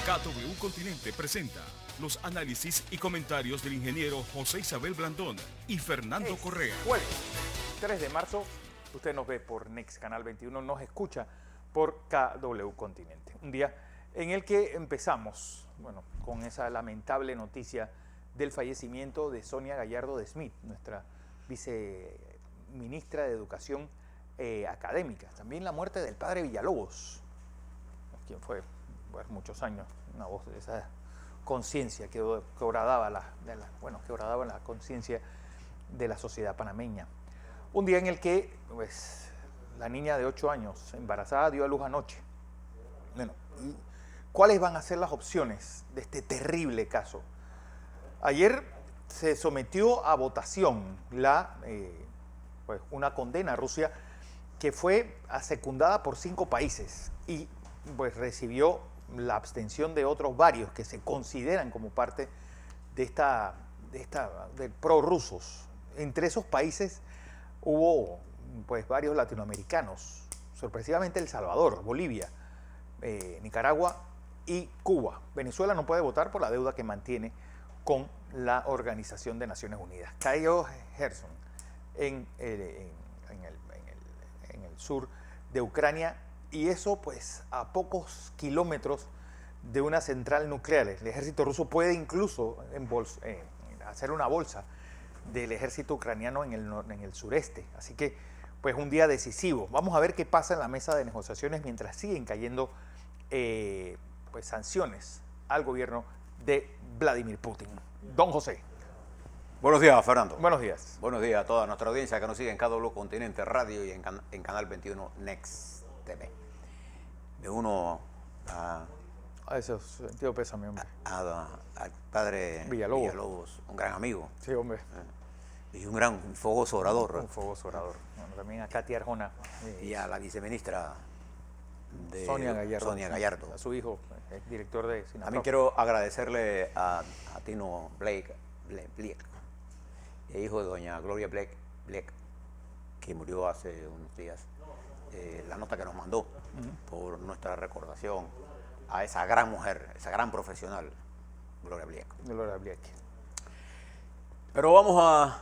KW Continente presenta los análisis y comentarios del ingeniero José Isabel Blandón y Fernando Correa. Jueves 3 de marzo, usted nos ve por Next Canal 21, nos escucha por KW Continente. Un día en el que empezamos, con esa lamentable noticia del fallecimiento de Sonia Gallardo de Smith, nuestra viceministra de Educación Académica. También la muerte del padre Villalobos, quien fue por muchos años una voz de esa conciencia que horadaba la conciencia de la sociedad panameña. Un día en el que la niña de 8 años embarazada dio a luz anoche. ¿Y cuáles van a ser las opciones de este terrible caso? Ayer se sometió a votación una condena a Rusia que fue secundada por 5 países y recibió la abstención de otros varios que se consideran como parte de prorrusos. Entre esos países hubo varios latinoamericanos, sorpresivamente El Salvador, Bolivia, Nicaragua y Cuba. Venezuela no puede votar por la deuda que mantiene con la Organización de Naciones Unidas. Cayó Gerson en el sur de Ucrania, y eso a pocos kilómetros de una central nuclear. El ejército ruso puede incluso hacer una bolsa del ejército ucraniano en el sureste. Así que un día decisivo. Vamos a ver qué pasa en la mesa de negociaciones mientras siguen cayendo sanciones al gobierno de Vladimir Putin. Don José. Buenos días, Fernando. Buenos días. Buenos días a toda nuestra audiencia que nos sigue en KW Continente Radio y en Canal 21 Next TV. Me uno a ese sentido pésame, hombre. Al padre Villalobos, un gran amigo. Sí, hombre. Y un gran fogoso orador. Un fogoso orador. También a Katy Arjona. Y a la viceministra de Sonia Gallardo. A su hijo, el director de Sinaprof. También quiero agradecerle a Tino Blake, hijo de doña Gloria Blake, que murió hace unos días, la nota que nos mandó por nuestra recordación a esa gran mujer, esa gran profesional, Gloria Blake. Pero vamos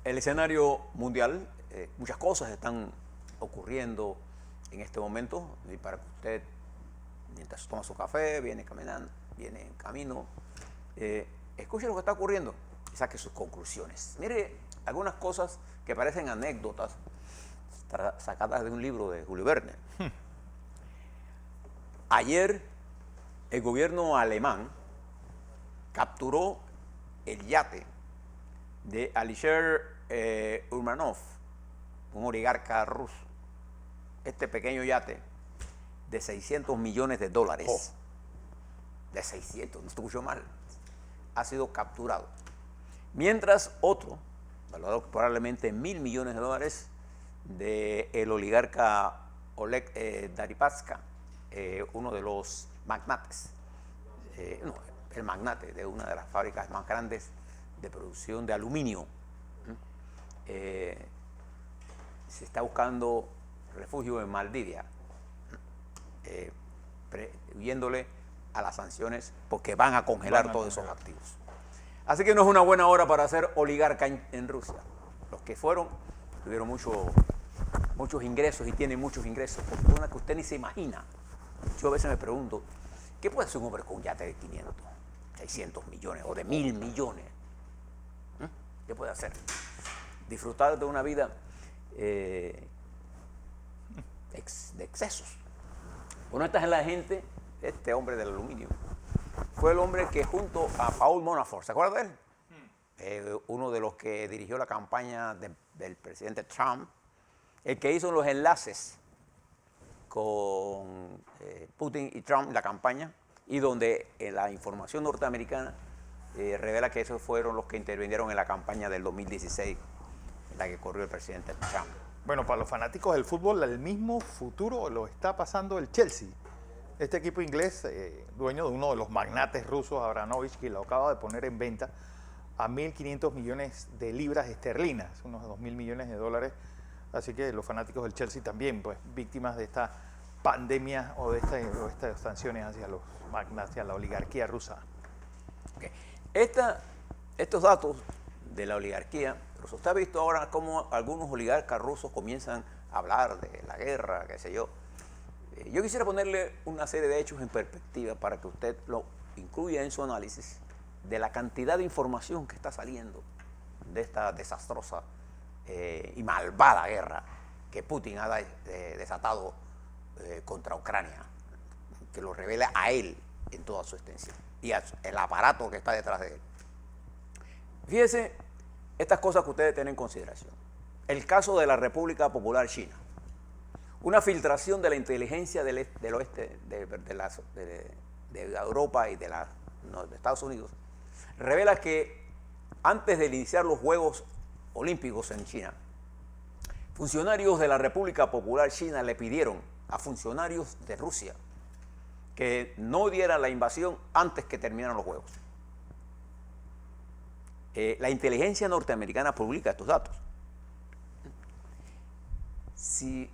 al escenario mundial. Muchas cosas están ocurriendo en este momento, y para que usted, mientras toma su café, viene caminando, viene en camino, escuche lo que está ocurriendo y saque sus conclusiones. Mire algunas cosas que parecen anécdotas sacadas de un libro de Julio Verne. Ayer el gobierno alemán capturó el yate de Alisher Urmanov, un oligarca ruso. Este pequeño yate de $600 millones. De 600, no escucho mal. Ha sido capturado. Mientras otro, valorado probablemente en $1.000 millones, del oligarca Oleg Deripaska, uno de los magnates, el magnate de una de las fábricas más grandes de producción de aluminio. Se está buscando refugio en Maldivia, huyéndole a las sanciones porque van a congelar todos esos activos. Así que no es una buena hora para ser oligarca en Rusia. Los que fueron tuvieron muchos ingresos y tienen muchos ingresos, porque una que usted ni se imagina. Yo a veces me pregunto, ¿qué puede hacer un hombre con un yate de 500, 600 millones o de 1.000 millones? ¿Qué puede hacer? Disfrutar de una vida de excesos. Bueno, esta es la gente, este hombre del aluminio, fue el hombre que junto a Paul Manafort, ¿se acuerda de él? Uno de los que dirigió la campaña del presidente Trump, el que hizo los enlaces con Putin y Trump en la campaña, y donde la información norteamericana revela que esos fueron los que intervinieron en la campaña del 2016, en la que corrió el presidente Trump. Bueno, para los fanáticos del fútbol, el mismo futuro lo está pasando el Chelsea. Este equipo inglés, dueño de uno de los magnates rusos, Abramovich, que lo acaba de poner en venta a 1.500 millones de libras esterlinas, unos $2.000 millones. Así que los fanáticos del Chelsea también, víctimas de esta pandemia o de estas sanciones hacia los magnates, hacia la oligarquía rusa? Okay. Estos datos de la oligarquía, pero usted ha visto ahora cómo algunos oligarcas rusos comienzan a hablar de la guerra, qué sé yo. Yo quisiera ponerle una serie de hechos en perspectiva para que usted lo incluya en su análisis de la cantidad de información que está saliendo de esta desastrosa y malvada guerra que Putin ha desatado contra Ucrania, que lo revela a él en toda su extensión y el aparato que está detrás de él. Fíjese estas cosas que ustedes tienen en consideración. El caso de la República Popular China. Una filtración de la inteligencia del oeste, de Europa y de Estados Unidos, revela que antes de iniciar los Juegos Olímpicos en China, funcionarios de la República Popular China le pidieron a funcionarios de Rusia que no dieran la invasión antes que terminaran los Juegos. La inteligencia norteamericana publica estos datos. Si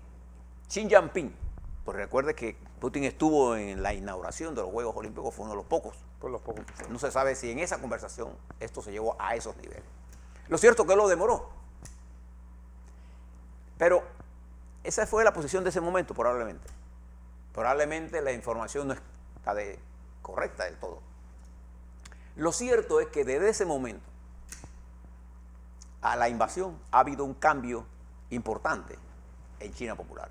Xi Jinping, pues recuerde que Putin estuvo en la inauguración de los Juegos Olímpicos, fue uno de los pocos. Por los pocos. No se sabe si en esa conversación esto se llevó a esos niveles. Lo cierto es que lo demoró. Pero esa fue la posición de ese momento, probablemente. Probablemente la información no está correcta del todo. Lo cierto es que desde ese momento a la invasión ha habido un cambio importante en China Popular.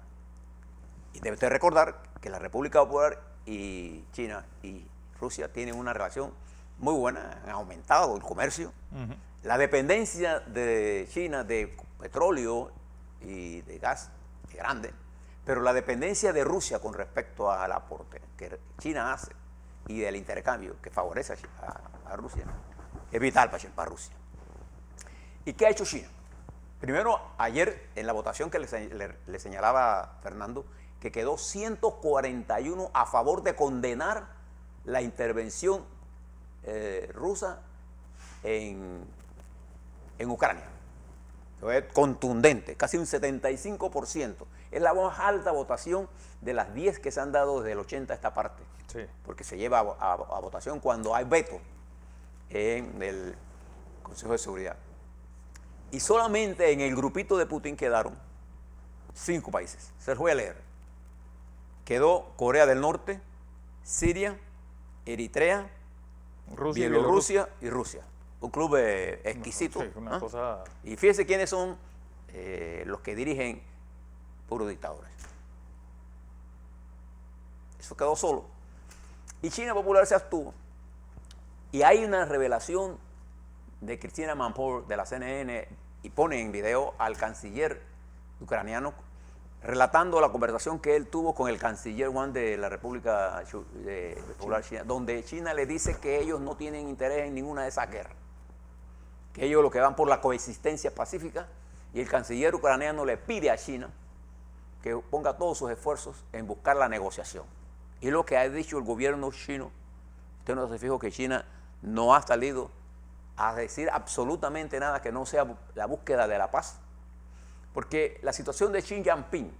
Y debe usted recordar que la República Popular y China y Rusia tienen una relación muy buena, han aumentado el comercio. La dependencia de China de petróleo y de gas es grande, pero la dependencia de Rusia con respecto al aporte que China hace y del intercambio que favorece a Rusia es vital para Rusia. ¿Y qué ha hecho China? Primero, ayer en la votación que le señalaba Fernando, que quedó 141 a favor de condenar la intervención rusa en Ucrania. Fue contundente, casi un 75%. Es la más alta votación de las 10 que se han dado desde el 80 a esta parte. Sí. Porque se lleva a votación cuando hay veto en el Consejo de Seguridad. Y solamente en el grupito de Putin quedaron 5 países. Se los voy a leer. Quedó Corea del Norte, Siria, Eritrea, Bielorrusia y Rusia. Un club exquisito. Sí, una cosa... Y fíjense quiénes son los que dirigen puros dictadores. Eso quedó solo. Y China Popular se abstuvo. Y hay una revelación de Cristina Manpour de la CNN y pone en video al canciller ucraniano relatando la conversación que él tuvo con el canciller Wang de la República Popular China, donde China le dice que ellos no tienen interés en ninguna de esas guerras, que ellos lo que van por la coexistencia pacífica, y el canciller ucraniano le pide a China que ponga todos sus esfuerzos en buscar la negociación. Y lo que ha dicho el gobierno chino, usted no se fijó que China no ha salido a decir absolutamente nada que no sea la búsqueda de la paz, porque la situación de Xi Jinping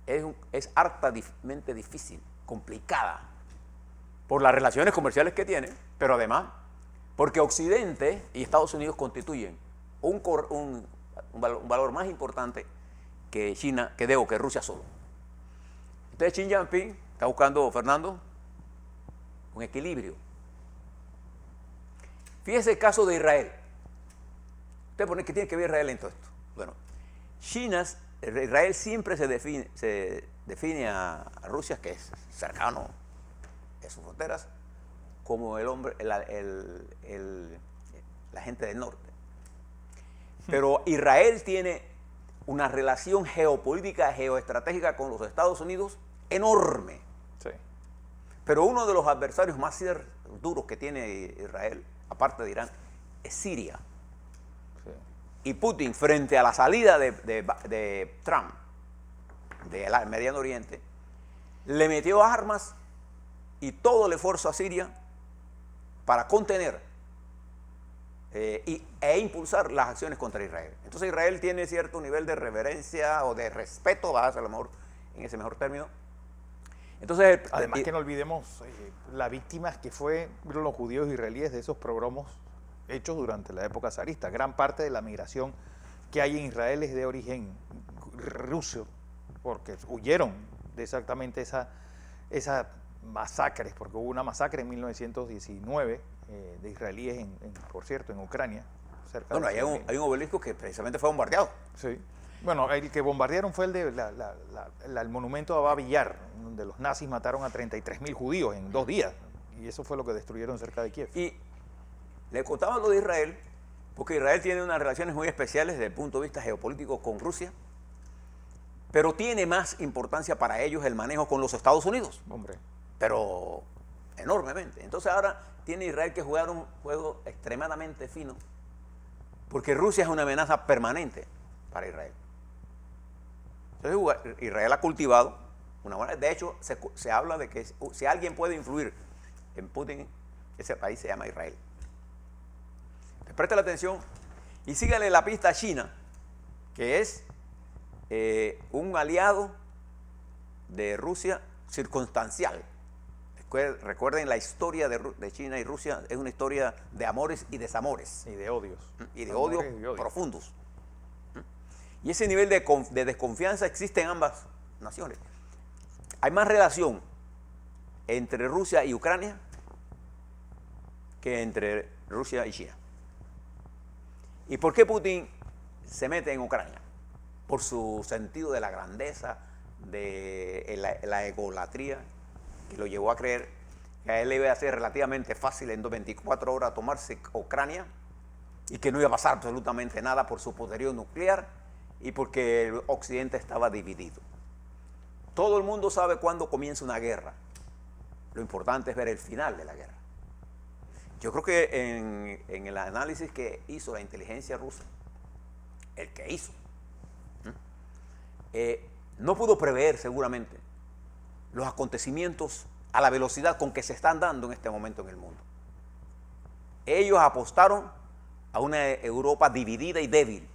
es hartamente difícil, complicada, por las relaciones comerciales que tiene, pero además porque Occidente y Estados Unidos constituyen un valor más importante que China, que Rusia solo. Entonces Xi Jinping está buscando, Fernando, un equilibrio. Fíjese el caso de Israel. Usted pone que tiene que ver Israel en todo esto. Bueno, Israel siempre se define a Rusia, que es cercano a sus fronteras, como la gente del norte. Pero Israel tiene una relación geopolítica, geoestratégica con los Estados Unidos enorme. Sí. Pero uno de los adversarios más duros que tiene Israel, aparte de Irán, es Siria. Sí. Y Putin, frente a la salida de Trump del Mediano Oriente, le metió armas y todo el esfuerzo a Siria para contener e impulsar las acciones contra Israel. Entonces Israel tiene cierto nivel de reverencia o de respeto, va a ser a lo mejor en ese mejor término, Entonces, Además que no olvidemos las víctimas que fueron los judíos israelíes de esos progromos hechos durante la época zarista. Gran parte de la migración que hay en Israel es de origen ruso, porque huyeron de exactamente esas masacres, porque hubo una masacre en 1919 de israelíes, por cierto, en Ucrania. Cerca bueno, de hay un obelisco que precisamente fue bombardeado. Sí. Bueno, el que bombardearon fue el de el monumento a Bab Yar, donde los nazis mataron a 33.000 judíos en 2 días. Y eso fue lo que destruyeron cerca de Kiev. Y le contaba lo de Israel, porque Israel tiene unas relaciones muy especiales desde el punto de vista geopolítico con Rusia, pero tiene más importancia para ellos el manejo con los Estados Unidos. Hombre. Pero enormemente. Entonces ahora tiene Israel que jugar un juego extremadamente fino, porque Rusia es una amenaza permanente para Israel. Entonces Israel ha cultivado una buena... De hecho, se habla de que si alguien puede influir en Putin, ese país se llama Israel. Preste la atención y sígale la pista a China, que es un aliado de Rusia circunstancial. Recuerden, la historia de China y Rusia es una historia de amores y desamores. Y de odios. Y de odios profundos. Y ese nivel de desconfianza existe en ambas naciones. Hay más relación entre Rusia y Ucrania que entre Rusia y China. ¿Y por qué Putin se mete en Ucrania? Por su sentido de la grandeza, de la egolatría, que lo llevó a creer que a él le iba a ser relativamente fácil en 24 horas tomarse Ucrania y que no iba a pasar absolutamente nada por su poderío nuclear y porque el Occidente estaba dividido. Todo el mundo sabe cuándo comienza una guerra. Lo importante es ver el final de la guerra. Yo creo que en el análisis que hizo la inteligencia rusa, el que hizo, no pudo prever seguramente los acontecimientos a la velocidad con que se están dando en este momento en el mundo. Ellos apostaron a una Europa dividida y débil,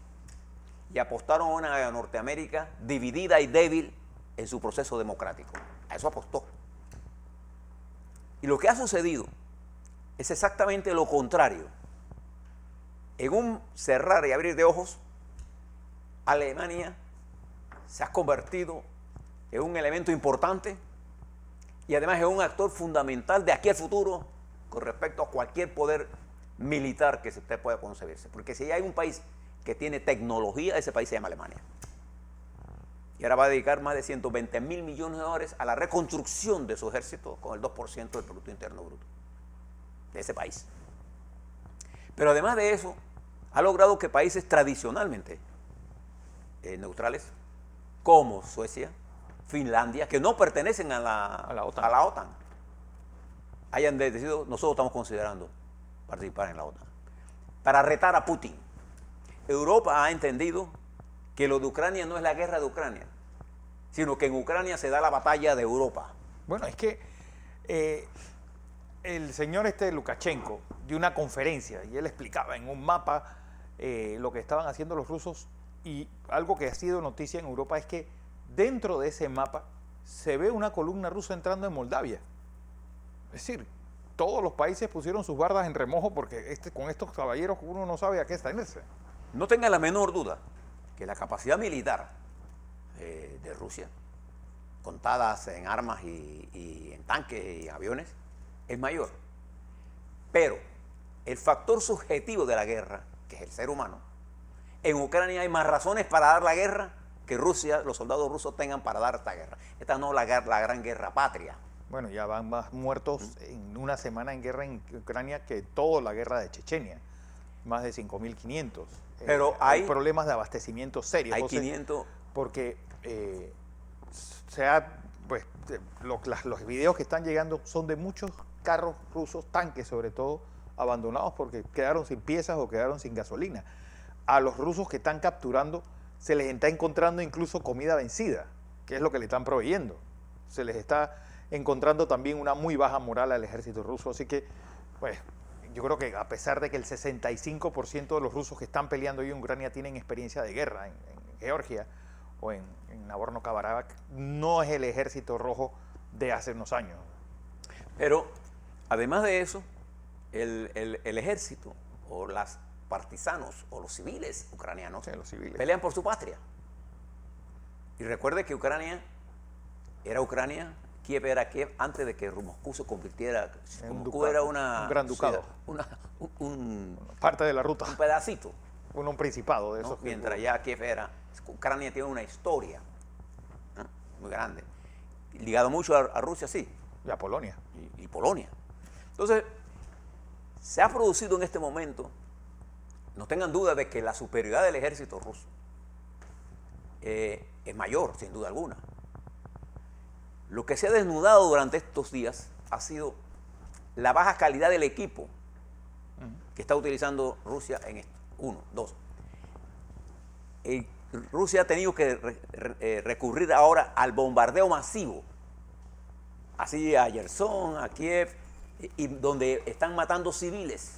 y apostaron a una Norteamérica dividida y débil en su proceso democrático. A eso apostó. Y lo que ha sucedido es exactamente lo contrario. En un cerrar y abrir de ojos, Alemania se ha convertido en un elemento importante y además es un actor fundamental de aquí al futuro con respecto a cualquier poder militar que usted pueda concebirse. Porque si hay un país que tiene tecnología, ese país se llama Alemania. Y ahora va a dedicar más de 120.000 millones de dólares a la reconstrucción de su ejército con el 2% del Producto Interno Bruto de ese país. Pero además de eso, ha logrado que países tradicionalmente neutrales, como Suecia, Finlandia, que no pertenecen a la OTAN, hayan decidido, nosotros estamos considerando participar en la OTAN, para retar a Putin. Europa ha entendido que lo de Ucrania no es la guerra de Ucrania, sino que en Ucrania se da la batalla de Europa. Bueno, es que el señor Lukashenko dio una conferencia y él explicaba en un mapa lo que estaban haciendo los rusos, y algo que ha sido noticia en Europa es que dentro de ese mapa se ve una columna rusa entrando en Moldavia. Es decir, todos los países pusieron sus bardas en remojo porque con estos caballeros uno no sabe a qué extenderse. No tenga la menor duda que la capacidad militar de Rusia, contadas en armas y en tanques y aviones, es mayor. Pero el factor subjetivo de la guerra, que es el ser humano, en Ucrania hay más razones para dar la guerra que Rusia, los soldados rusos tengan para dar esta guerra. Esta no es la gran guerra patria. Bueno, ya van más muertos en una semana en guerra en Ucrania que toda la guerra de Chechenia. Más de 5.500. Pero hay problemas de abastecimiento serios. Hay José, 500... Porque los videos que están llegando son de muchos carros rusos, tanques sobre todo, abandonados porque quedaron sin piezas o quedaron sin gasolina. A los rusos que están capturando se les está encontrando incluso comida vencida, que es lo que le están proveyendo. Se les está encontrando también una muy baja moral al ejército ruso. Así que, pues, yo creo que a pesar de que el 65% de los rusos que están peleando hoy en Ucrania tienen experiencia de guerra en Georgia o en Nagorno-Karabaj, no es el ejército rojo de hace unos años. Pero, además de eso, el ejército o los partisanos o los civiles ucranianos Sí, los civiles. pelean por su patria. Y recuerde que Ucrania era Ucrania, Kiev era Kiev antes de que Moscú se convirtiera. En un Moscú ducado, era un gran ducado. un Parte de la ruta, pedacito, un principado de ¿no? esos. Mientras ya Kiev era. Ucrania tiene una historia, ¿no? Muy grande. Ligado mucho a Rusia, sí, Y a Polonia. y Polonia. Entonces, se ha producido en este momento, no tengan duda de que la superioridad del ejército ruso es mayor, sin duda alguna. Lo que se ha desnudado durante estos días ha sido la baja calidad del equipo que está utilizando Rusia en esto. Uno, dos. Rusia ha tenido que recurrir ahora al bombardeo masivo, así a Gerson, a Kiev, y donde están matando civiles,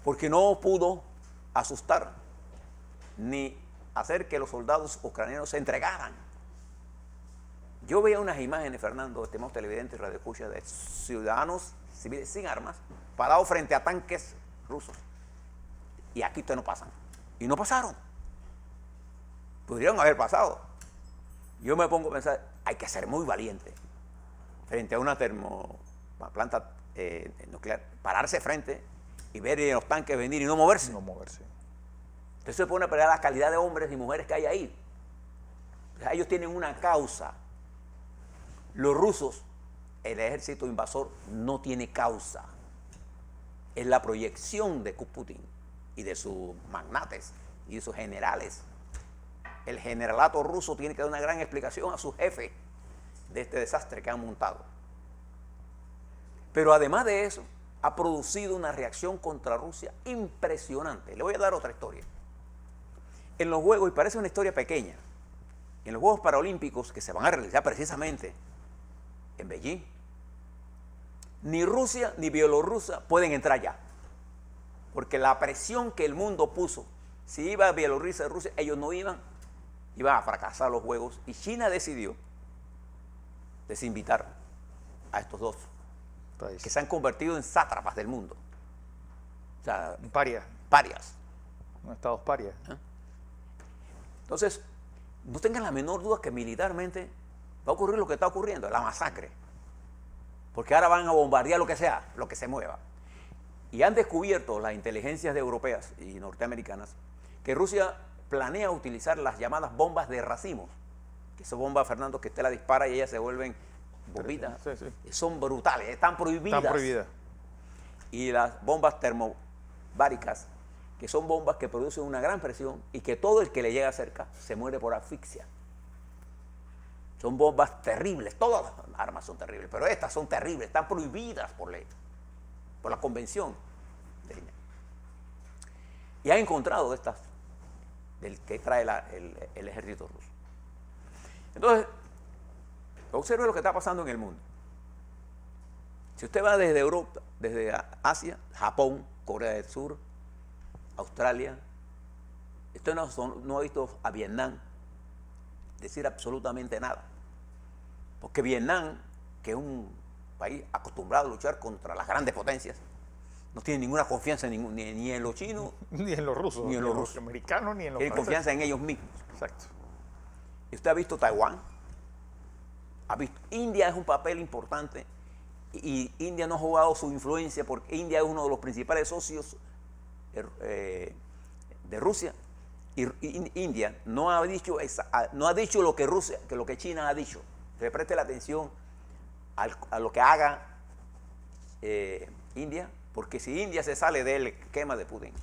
porque no pudo asustar ni hacer que los soldados ucranianos se entregaran. Yo veía unas imágenes, Fernando, estimados televidentes y radioescuchas, de ciudadanos civiles sin armas parados frente a tanques rusos. Y aquí ustedes no pasan. Y no pasaron. Pudieron haber pasado. Yo me pongo a pensar, hay que ser muy valiente frente a una planta nuclear, pararse frente y ver los tanques venir y no moverse. No moverse. Entonces se pone a pelear la calidad de hombres y mujeres que hay ahí. O sea, ellos tienen una causa. Los rusos, el ejército invasor, no tiene causa. Es la proyección de Putin y de sus magnates y de sus generales. El generalato ruso tiene que dar una gran explicación a su jefe de este desastre que han montado. Pero además de eso, ha producido una reacción contra Rusia impresionante. Le voy a dar otra historia. En los Juegos, y parece una historia pequeña, en los Juegos Paralímpicos que se van a realizar precisamente en Beijing, ni Rusia ni Bielorrusia pueden entrar ya. Porque la presión que el mundo puso, si iba a Bielorrusia, Rusia, ellos no iban a fracasar los Juegos. Y China decidió desinvitar a estos dos, que se han convertido en sátrapas del mundo. O sea, Parias. No, estados parias. Entonces, no tengan la menor duda que militarmente va a ocurrir lo que está ocurriendo, la masacre. Porque ahora van a bombardear lo que sea, lo que se mueva. Y han descubierto las inteligencias europeas y norteamericanas que Rusia planea utilizar las llamadas bombas de racimos. Que son bombas, Fernando, que usted la dispara y ellas se vuelven bombitas. Sí, sí. Son brutales, están prohibidas. Están prohibidas. Y las bombas termobáricas, que son bombas que producen una gran presión y que todo el que le llega cerca se muere por asfixia. Son bombas terribles, todas las armas son terribles, pero estas son terribles, están prohibidas por ley, por la convención de Ginebra. Y ha encontrado estas del que trae el ejército ruso. Entonces, observe lo que está pasando en el mundo. Si usted va desde Europa, desde Asia, Japón, Corea del Sur, Australia, usted no ha visto a Vietnam decir absolutamente nada. Porque Vietnam, que es un país acostumbrado a luchar contra las grandes potencias, no tiene ninguna confianza ni en los chinos, ni en los rusos, ni en los americanos, ni en los tiene franceses. confianza en ellos mismos. Exacto. Y usted ha visto Taiwán, India es un papel importante y India no ha jugado su influencia porque India es uno de los principales socios de Rusia y India no ha dicho lo que China ha dicho. Se preste la atención a lo que haga India, porque si India se sale del esquema de Putin,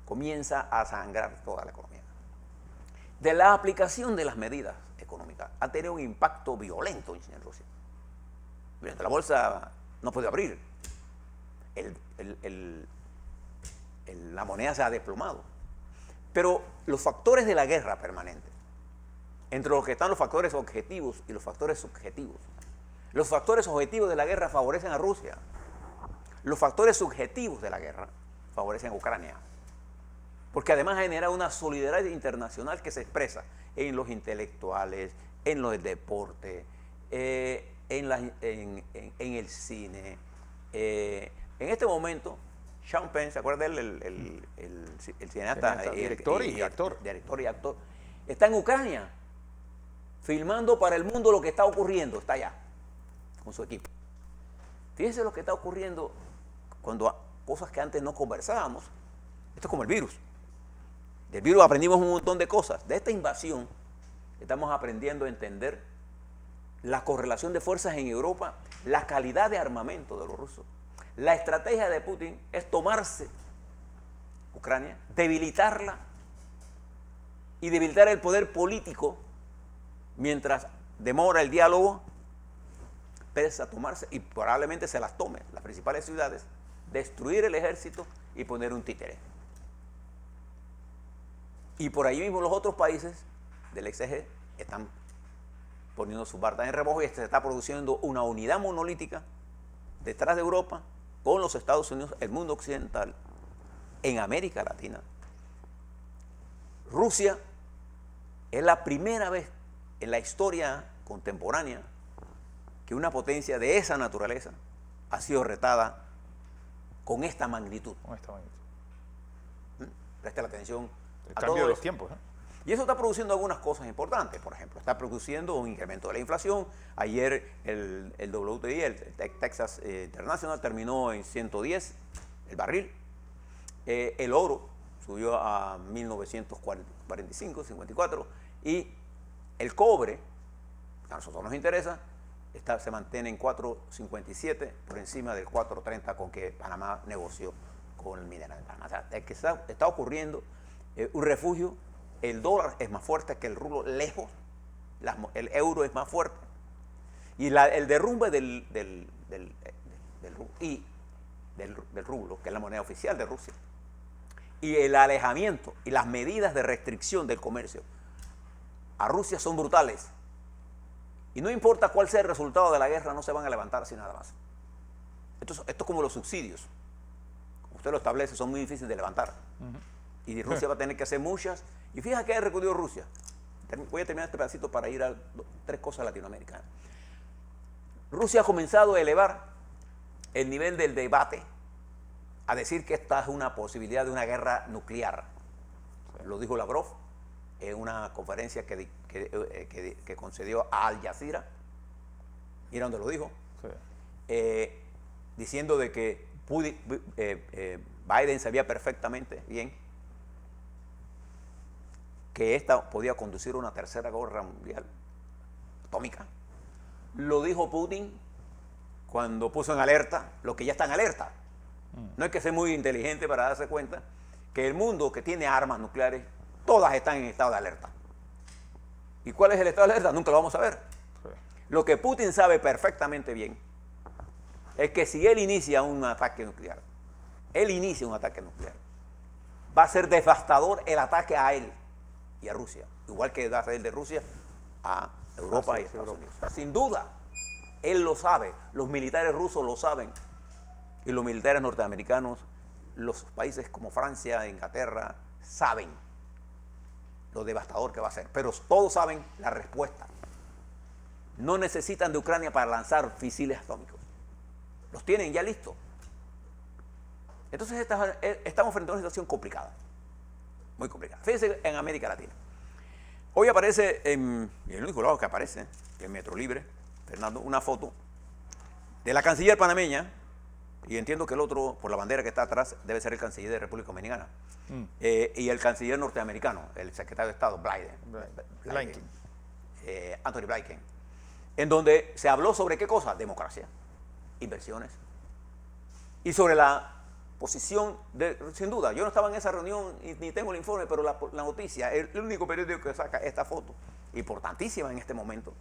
comienza a sangrar toda la economía. De la aplicación de las medidas económicas ha tenido un impacto violento en Rusia. La bolsa no puede abrir, la moneda se ha desplomado. Pero los factores de la guerra permanente, entre los que están los factores objetivos y los factores subjetivos, los factores objetivos de la guerra favorecen a Rusia, los factores subjetivos de la guerra favorecen a Ucrania, porque además genera una solidaridad internacional que se expresa en los intelectuales, en los deportes, en el cine. En este momento, Sean Penn, ¿se acuerda de él? El cineasta, director y actor. Director y actor. Está en Ucrania, filmando para el mundo lo que está ocurriendo. Está allá, con su equipo. Fíjense lo que está ocurriendo cuando cosas que antes no conversábamos. Esto es como el virus. Del virus aprendimos un montón de cosas. De esta invasión estamos aprendiendo a entender la correlación de fuerzas en Europa, la calidad de armamento de los rusos. La estrategia de Putin es tomarse Ucrania, debilitarla y debilitar el poder político mientras demora el diálogo, pese a tomarse, y probablemente se las tome, las principales ciudades, destruir el ejército y poner un títere. Y por ahí mismo los otros países del ex eje están poniendo sus bardas en remojo y se está produciendo una unidad monolítica detrás de Europa con los Estados Unidos, el mundo occidental, en América Latina. Rusia es la primera vez en la historia contemporánea que una potencia de esa naturaleza ha sido retada con esta magnitud. Con esta magnitud. Preste la atención El a cambio todo de los eso. tiempos. Y eso está produciendo algunas cosas importantes. Por ejemplo, está produciendo un incremento de la inflación. Ayer el WTI, el Texas International, terminó en 110 el barril. El oro subió a 1945, 54. Y el cobre, que a nosotros nos interesa, se mantiene en 4.57 por encima del 4.30 con que Panamá negoció con el mineral de Panamá. O sea, es que está ocurriendo un refugio. El dólar es más fuerte que el rublo lejos, el euro es más fuerte. Y el derrumbe del rublo, que es la moneda oficial de Rusia, y el alejamiento y las medidas de restricción del comercio a Rusia son brutales. Y no importa cuál sea el resultado de la guerra, no se van a levantar así nada más. Esto es como los subsidios. Como usted lo establece, son muy difíciles de levantar. Y Rusia va a tener que hacer muchas. Y fíjate que ha recurrido Rusia. Voy a terminar este pedacito para ir a 3 cosas latinoamericanas. Rusia ha comenzado a elevar el nivel del debate, a decir que esta es una posibilidad de una guerra nuclear. Lo dijo Lavrov en una conferencia que concedió a Al Jazeera. Mira dónde lo dijo. Sí. Diciendo de que Biden sabía perfectamente bien que esta podía conducir a una tercera guerra mundial atómica. Lo dijo Putin cuando puso en alerta lo que ya está en alerta. No hay que ser muy inteligente para darse cuenta que el mundo que tiene armas nucleares, todas están en estado de alerta. ¿Y cuál es el estado de alerta? Nunca lo vamos a ver. Sí. Lo que Putin sabe perfectamente bien es que si él inicia un ataque nuclear, va a ser devastador el ataque a él y a Rusia, igual que va a ser el de Rusia a Europa y Estados Unidos. Sin duda, él lo sabe, los militares rusos lo saben, y los militares norteamericanos, los países como Francia, Inglaterra, saben lo devastador que va a ser, pero todos saben la respuesta. No necesitan de Ucrania para lanzar misiles atómicos, los tienen ya listos. Entonces estamos frente a una situación complicada, muy complicada. Fíjense en América Latina. Hoy aparece, en el único lado que aparece, que es Metro Libre, Fernando, una foto de la canciller panameña, y entiendo que el otro, por la bandera que está atrás, debe ser el canciller de República Dominicana, y el canciller norteamericano, el secretario de Estado, Anthony Blinken, en donde se habló sobre qué cosa, democracia, inversiones, y sobre la posición sin duda, yo no estaba en esa reunión ni tengo el informe, pero la noticia, el único periódico que saca esta foto, importantísima en este momento,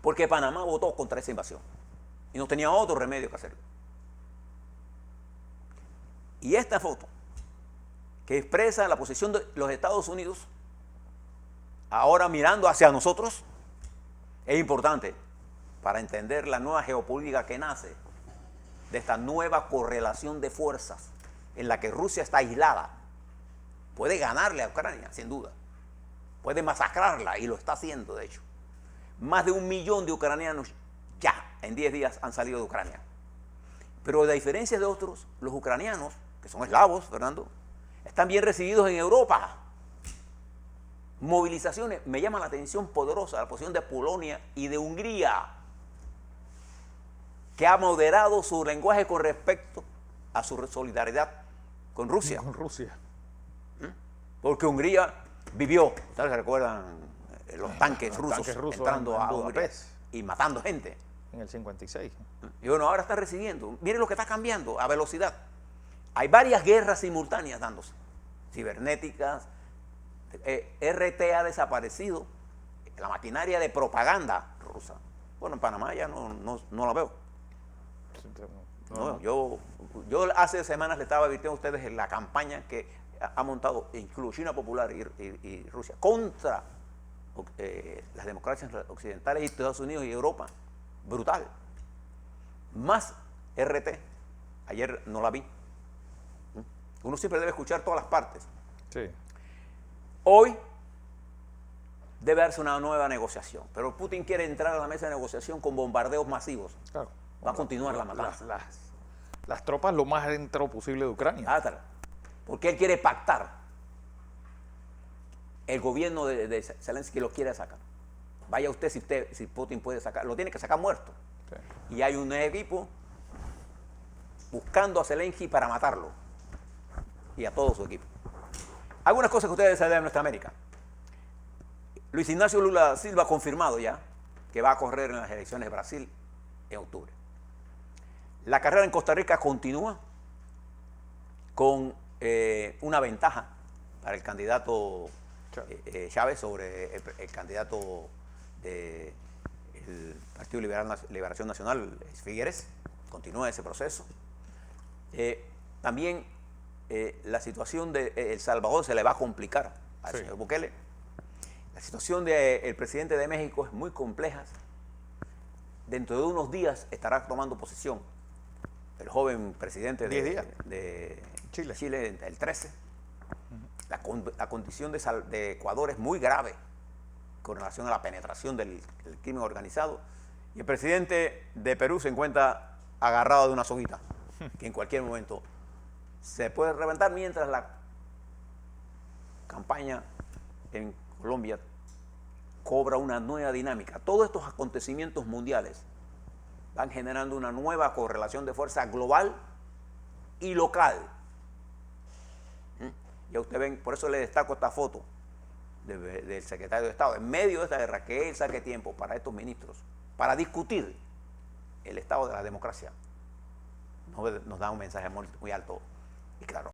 porque Panamá votó contra esa invasión y no tenía otro remedio que hacerlo. Y esta foto, que expresa la posición de los Estados Unidos, ahora mirando hacia nosotros, es importante para entender la nueva geopolítica que nace de esta nueva correlación de fuerzas en la que Rusia está aislada. Puede ganarle a Ucrania, sin duda. Puede masacrarla, y lo está haciendo, de hecho. más de 1 millón de ucranianos ya en 10 días han salido de Ucrania. Pero a diferencia de otros, los ucranianos, que son eslavos, Fernando, están bien recibidos en Europa. Movilizaciones, me llama la atención poderosa la posición de Polonia y de Hungría, que ha moderado su lenguaje con respecto a su solidaridad con Rusia. Con Rusia. Porque Hungría vivió, ¿ustedes recuerdan los tanques rusos entrando a Hungría Budapest y matando gente? en el 56. Y bueno, ahora está recibiendo. Miren lo que está cambiando a velocidad. Hay varias guerras simultáneas dándose. Cibernéticas. RT ha desaparecido. La maquinaria de propaganda rusa. Bueno, en Panamá ya no la veo. No, yo hace semanas le estaba advirtiendo a ustedes en la campaña que ha montado incluso China Popular y Rusia contra las democracias occidentales y Estados Unidos y Europa. Brutal. Más RT. Ayer no la vi. Uno siempre debe escuchar todas las partes. Sí. Hoy debe darse una nueva negociación, pero Putin quiere entrar a la mesa de negociación con bombardeos masivos. Claro. Va a continuar la matanza. Las tropas lo más dentro posible de Ucrania. Porque él quiere pactar. El gobierno de Zelensky lo quiere sacar. Vaya usted si Putin puede sacar, lo tiene que sacar muerto. Sí. Y hay un equipo buscando a Zelensky para matarlo. Y a todo su equipo. Algunas cosas que ustedes saben de nuestra América. Luis Ignacio Lula da Silva ha confirmado ya que va a correr en las elecciones de Brasil en octubre. La carrera en Costa Rica continúa con una ventaja para el candidato Chávez sobre el candidato del Partido Liberación Nacional, Figueres. Continúa ese proceso. También la situación de El Salvador se le va a complicar al señor Bukele. La situación del presidente de México es muy compleja. Dentro de unos días estará tomando posesión el joven presidente de Chile, el 13. La condición de Ecuador es muy grave con relación a la penetración del crimen organizado. Y el presidente de Perú se encuentra agarrado de una soguita, que en cualquier momento se puede reventar, mientras la campaña en Colombia cobra una nueva dinámica. Todos estos acontecimientos mundiales van generando una nueva correlación de fuerza global y local. Ya ustedes ven, por eso le destaco esta foto del secretario de Estado, en medio de esta guerra, que él saque tiempo para estos ministros, para discutir el estado de la democracia. Nos da un mensaje muy alto y claro.